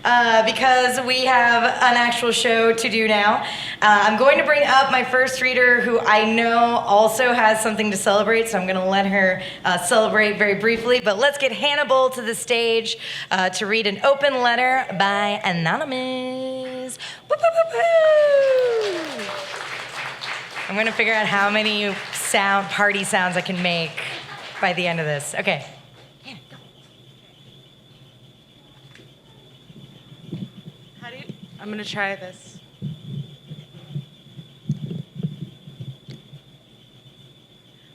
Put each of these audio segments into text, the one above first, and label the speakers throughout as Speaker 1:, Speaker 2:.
Speaker 1: because we have an actual show to do now. I'm going to bring up my first reader who I know also has something to celebrate, so I'm going to let her celebrate very briefly. But let's get Hannibal to the stage to read an open letter by Anonymous. Woo, woo, woo, woo. I'm going to figure out how many party sounds I can make by the end of this. Okay.
Speaker 2: I'm gonna try this.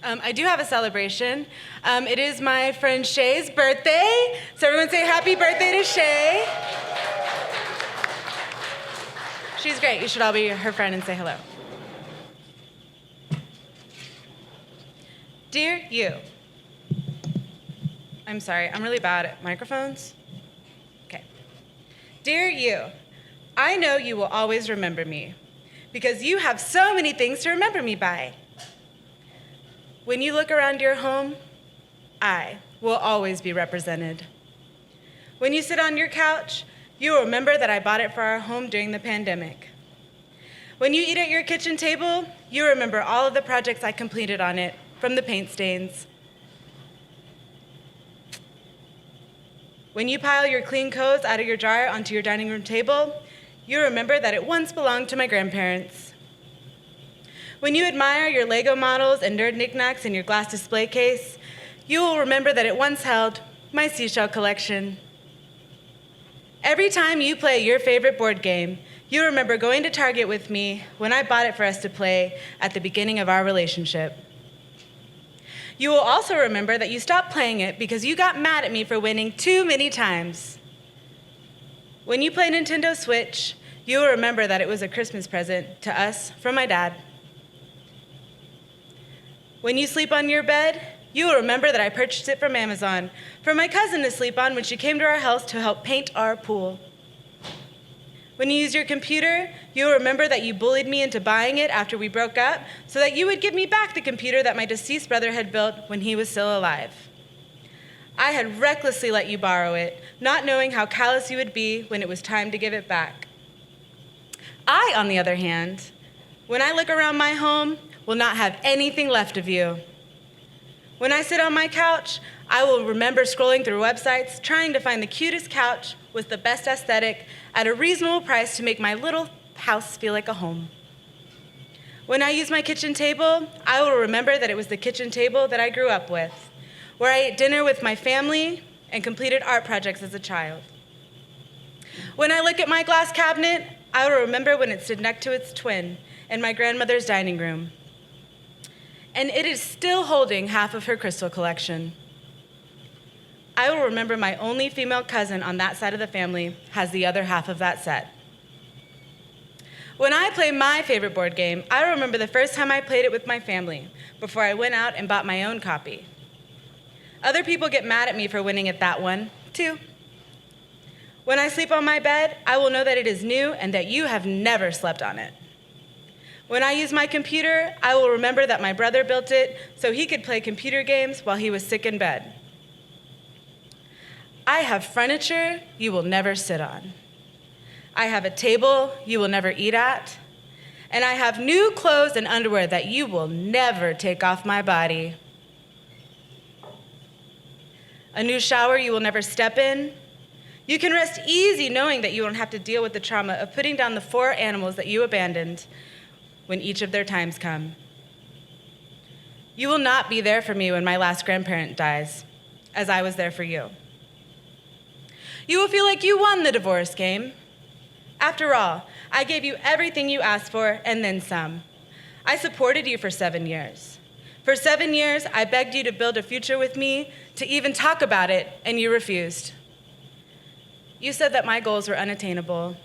Speaker 2: I do have a celebration. It is my friend Shay's birthday. So everyone say happy birthday to Shay. She's great. You should all be her friend and say hello. Dear you. I'm sorry, I'm really bad at microphones. Okay. Dear you. I know you will always remember me because you have so many things to remember me by. When you look around your home, I will always be represented. When you sit on your couch, you will remember that I bought it for our home during the pandemic. When you eat at your kitchen table, you remember all of the projects I completed on it, from the paint stains. When you pile your clean clothes out of your dryer onto your dining room table, you remember that it once belonged to my grandparents. When you admire your Lego models and nerd knickknacks in your glass display case, you will remember that it once held my seashell collection. Every time you play your favorite board game, you remember going to Target with me when I bought it for us to play at the beginning of our relationship. You will also remember that you stopped playing it because you got mad at me for winning too many times. When you play Nintendo Switch, you will remember that it was a Christmas present to us from my dad. When you sleep on your bed, you will remember that I purchased it from Amazon for my cousin to sleep on when she came to our house to help paint our pool. When you use your computer, you will remember that you bullied me into buying it after we broke up so that you would give me back the computer that my deceased brother had built when he was still alive. I had recklessly let you borrow it, not knowing how callous you would be when it was time to give it back. I, on the other hand, when I look around my home, will not have anything left of you. When I sit on my couch, I will remember scrolling through websites, trying to find the cutest couch with the best aesthetic at a reasonable price to make my little house feel like a home. When I use my kitchen table, I will remember that it was the kitchen table that I grew up with, where I ate dinner with my family and completed art projects as a child. When I look at my glass cabinet, I will remember when it stood next to its twin in my grandmother's dining room. And it is still holding half of her crystal collection. I will remember my only female cousin on that side of the family has the other half of that set. When I play my favorite board game, I remember the first time I played it with my family before I went out and bought my own copy. Other people get mad at me for winning at that one, too. When I sleep on my bed, I will know that it is new and that you have never slept on it. When I use my computer, I will remember that my brother built it so he could play computer games while he was sick in bed. I have furniture you will never sit on. I have a table you will never eat at. And I have new clothes and underwear that you will never take off my body. A new shower you will never step in. You can rest easy knowing that you won't have to deal with the trauma of putting down the 4 animals that you abandoned when each of their times come. You will not be there for me when my last grandparent dies, as I was there for you. You will feel like you won the divorce game. After all, I gave you everything you asked for and then some. I supported you for 7 years. For 7 years, I begged you to build a future with me, to even talk about it, and you refused. You said that my goals were unattainable.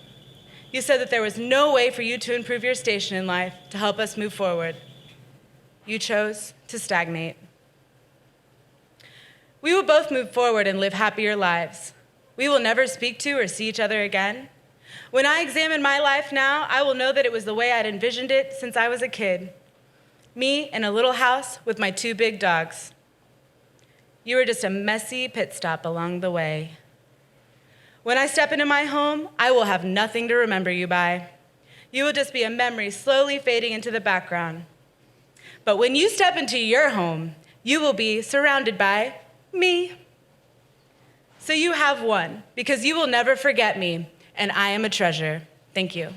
Speaker 2: You said that there was no way for you to improve your station in life to help us move forward. You chose to stagnate. We will both move forward and live happier lives. We will never speak to or see each other again. When I examine my life now, I will know that it was the way I'd envisioned it since I was a kid. Me in a little house with my 2 big dogs. You were just a messy pit stop along the way. When I step into my home, I will have nothing to remember you by. You will just be a memory slowly fading into the background. But when you step into your home, you will be surrounded by me. So you have won, because you will never forget me, and I am a treasure. Thank you.